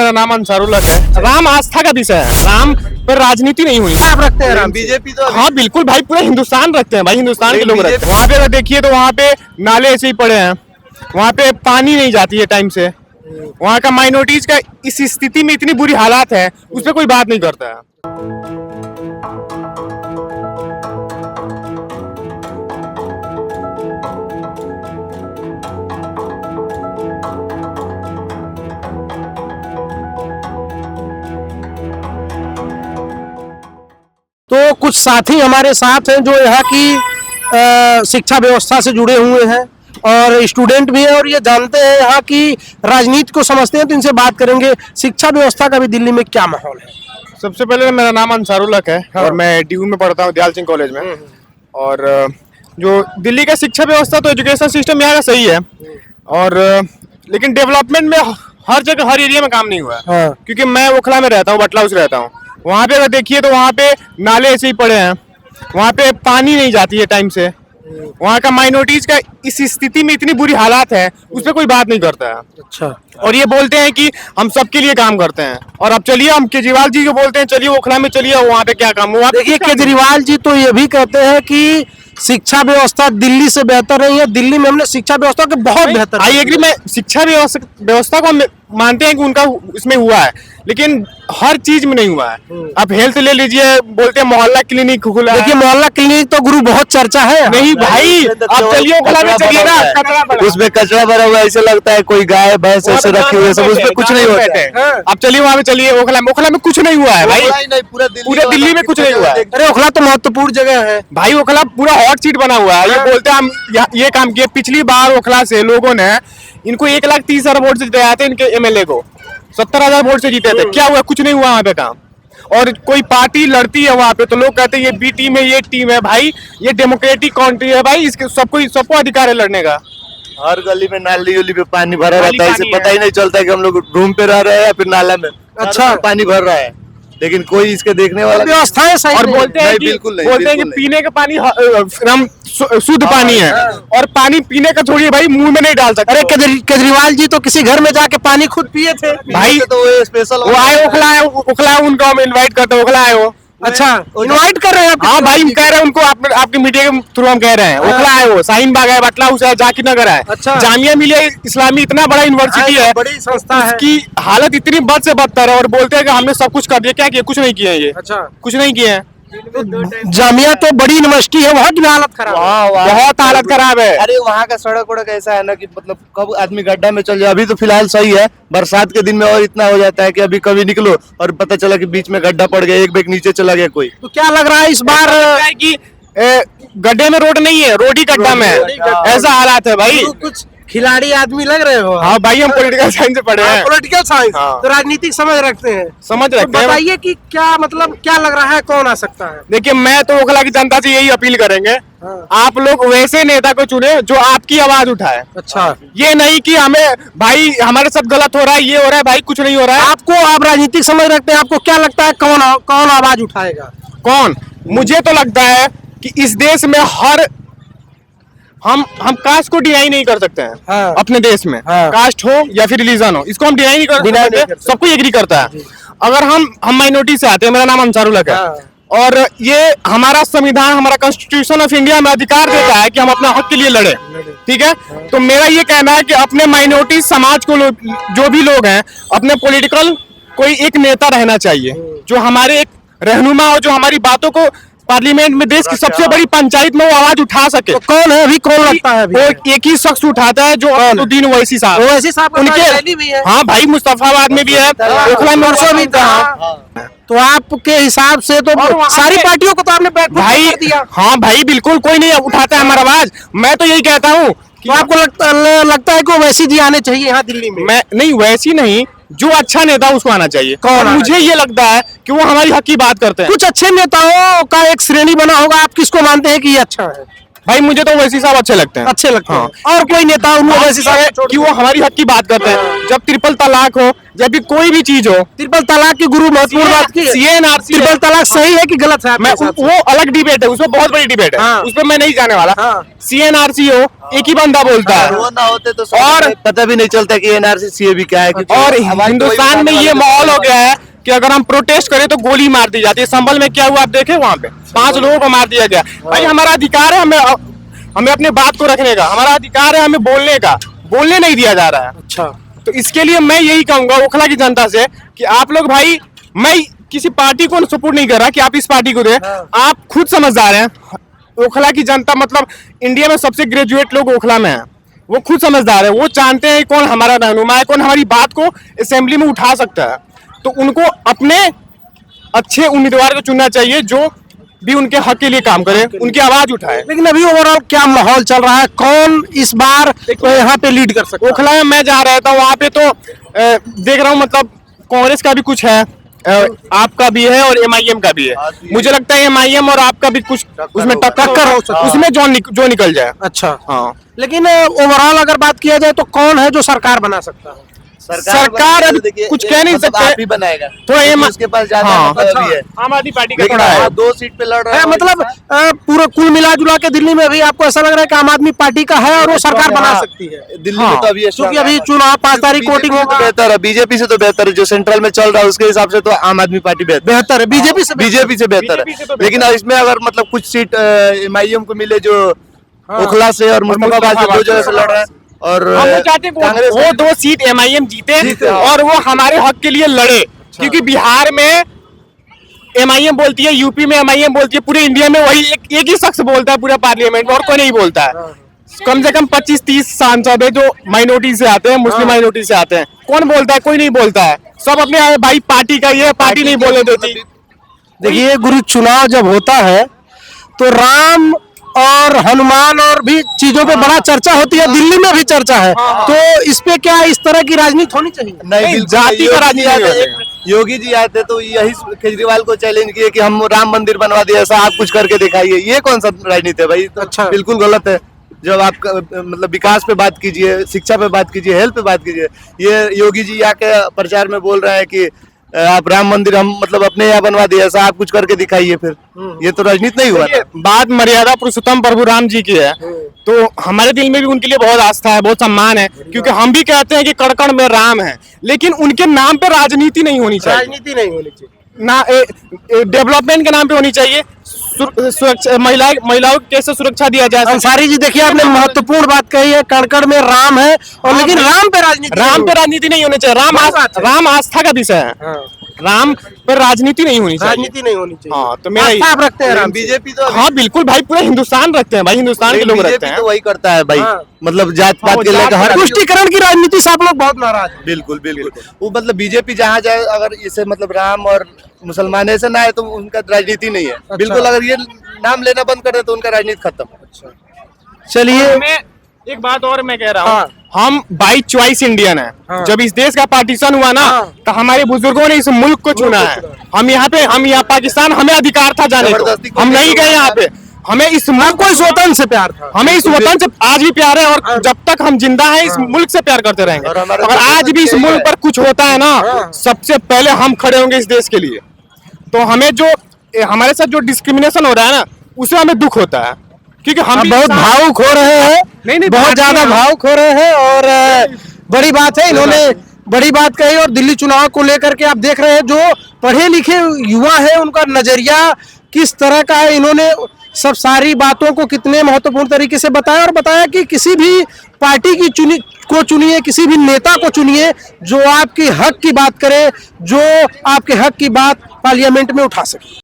मेरा नाम अंसारुल्लाह है। राम आस्था का विषय है, राम पर राजनीति नहीं हुई। आप रखते हैं राम? बीजेपी तो हाँ बिल्कुल भाई, पूरे हिंदुस्तान रखते हैं भाई, हिंदुस्तान के लोग रखते हैं। वहाँ पे अगर देखिए तो वहाँ पे नाले ऐसे ही पड़े हैं, वहाँ पे पानी नहीं जाती है टाइम से। वहाँ का माइनॉरिटीज का इस स्थिति में इतनी बुरी हालात है, उस पर कोई बात नहीं करता है। तो कुछ साथी हमारे साथ हैं जो यहाँ की शिक्षा व्यवस्था से जुड़े हुए हैं और स्टूडेंट भी हैं और ये जानते हैं यहाँ की राजनीति को समझते हैं, तो इनसे बात करेंगे शिक्षा व्यवस्था का भी दिल्ली में क्या माहौल है। सबसे पहले मेरा नाम अंसारुल्लाह है। हाँ। और मैं डीयू में पढ़ता हूँ, दयाल सिंह कॉलेज में। और जो दिल्ली का शिक्षा व्यवस्था तो एजुकेशन सिस्टम यहाँ का सही है, और लेकिन डेवलपमेंट में हर जगह हर एरिया में काम नहीं हुआ है। हाँ। क्योंकि मैं ओखला में रहता हूँ, बटला हाउस रहता हूँ। वहाँ पे अगर देखिए तो वहाँ पे नाले ऐसे ही पड़े हैं, वहाँ पे पानी नहीं जाती है टाइम से। वहाँ का माइनॉरिटीज का इस स्थिति में इतनी बुरी हालात है, उस पर कोई बात नहीं करता है। अच्छा। और ये बोलते हैं कि हम सबके लिए काम करते हैं, और अब चलिए हम केजरीवाल जी को बोलते हैं चलिए ओखला में चलिए, वहाँ पे क्या काम हुआ। देखिए केजरीवाल जी तो ये भी कहते हैं कि शिक्षा व्यवस्था दिल्ली से बेहतर है, दिल्ली में हमने शिक्षा व्यवस्था के बहुत बेहतर। आई एग्री, मैं शिक्षा व्यवस्था को हम मानते हैं कि उनका इसमें हुआ है, लेकिन हर चीज में नहीं हुआ है। अब हेल्थ ले लीजिए, बोलते हैं मोहल्ला क्लिनिक खुला है। देखिए मोहल्ला क्लिनिक तो गुरु बहुत चर्चा है। नहीं भाई, अब चलिए ओखला में चलिएगा, कचरा पड़ा है। उसमें कचरा भरा हुआ है, ऐसे लगता है कोई गाय भैंस ऐसे रखी हुई है, सब उसमें कुछ नहीं होता है। अब चलिए वहाँ पे चलिए, ओखला में कुछ नहीं हुआ है भाई, पूरे दिल्ली में कुछ नहीं हुआ है। अरे ओखला तो महत्वपूर्ण जगह है भाई, ओखला पूरा हॉट सीट बना हुआ है। ये बोलते हैं हम ये काम किए। पिछली बार ओखला से लोगों ने इनको 1,30,000 वोट से जिताया था, इनके एमएलए को 70,000 वोट से जीते थे। क्या हुआ? कुछ नहीं हुआ वहाँ पे काम। और कोई पार्टी लड़ती है वहाँ पे तो लोग कहते हैं ये बी टीम है, ये टीम है। भाई ये डेमोक्रेटिक कंट्री है भाई, इसके सबको अधिकार है लड़ने का। हर गली में नाली उली पे पानी भरा खाली रहता है, इसे पानी पता ही नहीं चलता है कि हम लोग रूम पे रह रहे हैं या फिर नाला में। अच्छा। पानी भर रहा है, लेकिन कोई इसके देखने वाला व्यवस्थाएं सही और नहीं। बोलते हैं कि पीने का पानी हम शुद्ध पानी है, और पानी पीने का छोड़िए भाई, मुंह में नहीं डाल सकते। अरे केजरीवाल जी तो किसी घर में जाके पानी खुद पिए थे भाई। तो वो स्पेशल वो आए ओखला उनको हम इनवाइट करते हैं, ओखला आए वो। अच्छा इनवाइट कर रहे हैं आप? हाँ भाई, हम कह रहे हैं उनको, आपके मीडिया के थ्रू हम कह रहे हैं। ओखला है वो, शाहीन बाग है, बटला हाउस है, जाकिर नगर है। अच्छा। जामिया मिलिया इस्लामी इतना बड़ा यूनिवर्सिटी है, बड़ी संस्था है। उसकी हालत इतनी बद से बदतर है, और बोलते हैं कि हमने सब कुछ कर दिया। क्या किया? कुछ नहीं किया ये। अच्छा। कुछ नहीं किए हैं। जामिया तो बड़ी यूनिवर्सिटी है, वहाँ की भी हालत खराब है। बहुत हालत खराब है। अरे वहाँ का सड़क वड़क ऐसा है ना कि मतलब कब आदमी गड्ढा में चल जाए। अभी तो फिलहाल सही है, बरसात के दिन में और इतना हो जाता है कि अभी कभी निकलो और पता चला कि बीच में गड्ढा पड़ गया, एक बैग नीचे चला गया कोई। तो क्या लग रहा है इस बार कि गड्ढे में रोड नहीं है, रोड ही गड्ढा में है, ऐसा हालात है भाई। कुछ खिलाड़ी आदमी लग रहे हो? हाँ भाई, हम पॉलिटिकल साइंस से पढ़े हैं। Political science. हाँ। तो राजनीतिक समझ रखते हैं? समझ तो रखते हैं। बताइए कि क्या मतलब क्या लग रहा है, कौन आ सकता है? देखिए, मैं तो ओखला की जनता से यही अपील करेंगे, आप लोग वैसे नेता को चुने जो आपकी आवाज उठाए। अच्छा। ये नहीं कि हमें भाई हमारे साथ गलत हो रहा है, ये हो रहा है। भाई कुछ नहीं हो रहा है। आपको, आप राजनीतिक समझ रखते हैं, आपको क्या लगता है कौन आवाज उठाएगा? कौन? मुझे तो लगता है कि इस देश में हम कास्ट को डिनाई नहीं कर सकते हैं। हाँ। अपने देश में कास्ट हो या फिर रिलीजन हो, इसको हम डिनाई नहीं कर सकते। सबको एग्री करता है। अगर हम माइनॉरिटी से आते हैं, मेरा नाम अंसारुल्लाह है। हाँ। और ये हमारा संविधान, हमारा कॉन्स्टिट्यूशन ऑफ इंडिया में अधिकार देता है कि हम अपने हक के लिए लड़े। ठीक है, तो मेरा ये कहना है कि अपने माइनॉरिटी समाज को जो भी लोग हैं, अपने पॉलिटिकल कोई एक नेता रहना चाहिए जो हमारे एक रहनुमा हो, जो हमारी बातों को पार्लियामेंट में, देश की सबसे बड़ी पंचायत में वो आवाज उठा सके। तो कौन है अभी, कौन लगता है अभी? वो एक ही शख्स उठाता है, जो असदुद्दीन ओवैसी साहब। ओवैसी साहब उनके भी है। हाँ भाई, मुस्तफाबाद में भी है, ओखला में भी था। तो आपके हिसाब से तो सारी पार्टियों को तो आपने भाई कर दिया। हाँ भाई, बिल्कुल कोई नहीं उठाता है हमारा आवाज। मैं तो यही कहता हूँ कि तो आपको लगता है कि वैसी जी आने चाहिए यहाँ दिल्ली में? मैं नहीं, वैसी नहीं, जो अच्छा नेता उसको आना चाहिए। कौन? मुझे ये लगता है कि वो हमारी हक की बात करते हैं। कुछ अच्छे नेताओं का एक श्रेणी बना होगा, आप किसको मानते हैं कि ये अच्छा है? भाई मुझे तो वैसी साहब अच्छे लगते हैं। अच्छे लगते हाँ। हैं। और कोई नेता उनको वैसे साहब कि वो हमारी हक की बात करते हैं। जब ट्रिपल तलाक हो या फिर कोई भी चीज हो, ट्रिपल तलाक की गुरु महत्वपूर्ण बात की CNRC ट्रिपल तलाक सही है कि गलत है आपके मैं हिसाब से? वो अलग डिबेट है, उसमें बहुत बड़ी डिबेट है, हाँ। उस पर मैं नहीं जाने वाला। हाँ। CNRC हो, एक ही बंदा बोलता है। वो ना होते तो और पता भी नहीं चलता कि एनआरसी सीए क्या है। क्योंकि और हमारी हिंदुस्तान में ये माहौल हो गया है कि अगर हम प्रोटेस्ट करें तो गोली मार दी जाती है। संभल में क्या हुआ आप देखे, वहां पे 5 लोगों को मार दिया गया। भाई हमारा अधिकार है, हमें अपने बात को रखने का, हमारा अधिकार है हमें बोलने का, बोलने नहीं दिया जा रहा है। अच्छा, तो इसके लिए मैं यही कहूंगा ओखला की जनता से कि आप लोग भाई, मैं किसी पार्टी को सपोर्ट नहीं कर रहा कि आप इस पार्टी को दे, आप खुद समझदार हैं। ओखला की जनता मतलब इंडिया में सबसे ग्रेजुएट लोग ओखला में हैं, वो खुद समझदार है, वो जानते हैं कौन हमारा रहनुमा है, कौन हमारी बात को असेंबली में उठा सकता है। तो उनको अपने अच्छे उम्मीदवार को चुनना चाहिए जो भी उनके हक के लिए काम करे, उनकी आवाज उठाए। लेकिन अभी ओवरऑल क्या माहौल चल रहा है, कौन इस बार यहाँ पे लीड कर सकता है? ओखला में मैं जहाँ रहता हूँ वहाँ पे तो देख रहा हूँ, मतलब कांग्रेस का भी कुछ है, आपका भी है और MIM का भी है। मुझे लगता है MIM और आपका भी कुछ उसमें टक्कर हो सकता है, उसमें जो निकल जाए। अच्छा, हाँ, लेकिन ओवरऑल अगर बात किया जाए तो कौन है जो सरकार बना सकता है? सरकार अभी देखिए, कुछ ये कह नहीं मतलब सकते। आप ही बनाएगा थोड़ा ये उसके पास ज्यादा हाँ, मतलब अभी है। आम आदमी पार्टी का लेकिन थोड़ा है। आप 2 सीट पे लड़ रहे हैं, मतलब पूरा कुल मिला जुला के दिल्ली में भी आपको ऐसा लग रहा है कि आम आदमी पार्टी का है और वो सरकार बना सकती है? दिल्ली में तो अभी क्योंकि अभी चुनाव 5 तारीख को वोटिंग होगा। बेहतर है, बीजेपी से तो बेहतर है, जो सेंट्रल में चल रहा है उसके हिसाब से तो आम आदमी पार्टी बेहतर है, बीजेपी से बीजेपी से बेहतर BJP से है। तो लेकिन इसमें अगर मतलब कुछ सीट MIM को मिले जो ओखला से और मुस्तफाबाद से 2 जगह से लड़ रहे हैं, और हम वो चाहते हैं कि वो 2 सीट MIM जीते और वो हमारे हक के लिए लड़े, क्योंकि बिहार में MIM बोलती है, यूपी में MIM बोलती है, पूरे इंडिया में वही एक ही शख्स बोलता है पूरे पार्लियामेंट में, और कोई नहीं बोलता है। कम से कम 25-30 सांसद है जो माइनॉरिटी से आते हैं, मुस्लिम माइनॉरिटी से आते हैं। कौन बोलता है? कोई नहीं बोलता है। सब अपने भाई पार्टी का ये पार्टी नहीं बोलने देती। देखिए गुरु, चुनाव जब होता है तो राम और हनुमान और भी चीजों पे बड़ा चर्चा होती है, दिल्ली में भी चर्चा है। तो इस पे क्या इस तरह की राजनीति होनी चाहिए? नहीं, नहीं, जाति का राजनीति नहीं होती है। योगी जी आते तो यही केजरीवाल को चैलेंज किए कि हम राम मंदिर बनवा दिए, ऐसा आप कुछ करके दिखाइए। ये कौन सा राजनीति है भाई? तो अच्छा, बिल्कुल गलत है। जब आप मतलब विकास पे बात कीजिए, शिक्षा पे बात कीजिए, हेल्थ पे बात कीजिए। ये योगी जी आके प्रचार में बोल रहे हैं कि आप राम मंदिर हम मतलब अपने यहाँ बनवा दिए, ऐसा आप कुछ करके दिखाइए। फिर ये तो राजनीति नहीं हुआ ना। बात मर्यादा पुरुषोत्तम प्रभु राम जी की है, तो हमारे दिल में भी उनके लिए बहुत आस्था है, बहुत सम्मान है, क्योंकि हम भी कहते हैं कि कण-कण में राम है, लेकिन उनके नाम पे राजनीति नहीं होनी चाहिए। राजनीति नहीं होनी चाहिए ना, डेवलपमेंट के नाम पे होनी चाहिए। सुरक्षा, महिलाओं को कैसे सुरक्षा दिया जाए। अंसारी जी, देखिए आपने महत्वपूर्ण बात कही है, कण-कण में राम है, और लेकिन राम पे राजनीति नहीं होनी चाहिए। राम आस्था का विषय है, राम पर राजनीति नहीं होनी चाहिए। राजनीति नहीं होनी चाहिए। हाँ, तो मेरा आस्था आप रखते हैं राम से। बीजेपी तो हाँ बिल्कुल भाई, पूरा हिंदुस्तान रखते हैं भाई, हिंदुस्तान के लोग रखते बीजेपी हैं। तो वही करता है भाई, मतलब जात पात वो के लेकर हर तुष्टिकरण की राजनीति से आप लोग बहुत नाराज हैं। बिल्कुल बिल्कुल। वो मतलब बीजेपी जहाँ जाए, अगर इसे मतलब राम और मुसलमान ऐसे ना है तो उनका राजनीति नहीं है। बिल्कुल, अगर ये नाम लेना बंद कर दे तो उनका राजनीति खत्म। चलिए, मैं एक बात और मैं कह रहा हूँ, हम बाई चॉइस इंडियन है। जब इस देश का पार्टीशन हुआ ना, तो हमारे बुजुर्गों ने इस मुल्क को चुना है। हम यहाँ पाकिस्तान, हमें अधिकार था जाने को, हम नहीं गए यहाँ पे। हमें इस मुल्क को, इस वतन से प्यार था, हमें इस वतन से आज भी प्यार है, और जब तक हम जिंदा हैं इस मुल्क से प्यार करते रहेंगे। अगर आज भी इस मुल्क पर कुछ होता है ना, सबसे पहले हम खड़े होंगे इस देश के लिए। तो हमें जो हमारे साथ जो डिस्क्रिमिनेशन हो रहा है ना, उससे हमें दुख होता है, क्योंकि हम बहुत भावुक हो रहे हैं। नहीं, बहुत ज्यादा भावुक हो रहे हैं, और बड़ी बात है, इन्होंने बड़ी बात कही। और दिल्ली चुनाव को लेकर के आप देख रहे हैं, जो पढ़े लिखे युवा है उनका नजरिया किस तरह का है। इन्होंने सब सारी बातों को कितने महत्वपूर्ण तरीके से बताया, और बताया कि किसी भी पार्टी की चुनिए, किसी भी नेता को चुनिए जो आपके हक की बात करे, जो आपके हक की बात पार्लियामेंट में उठा सके।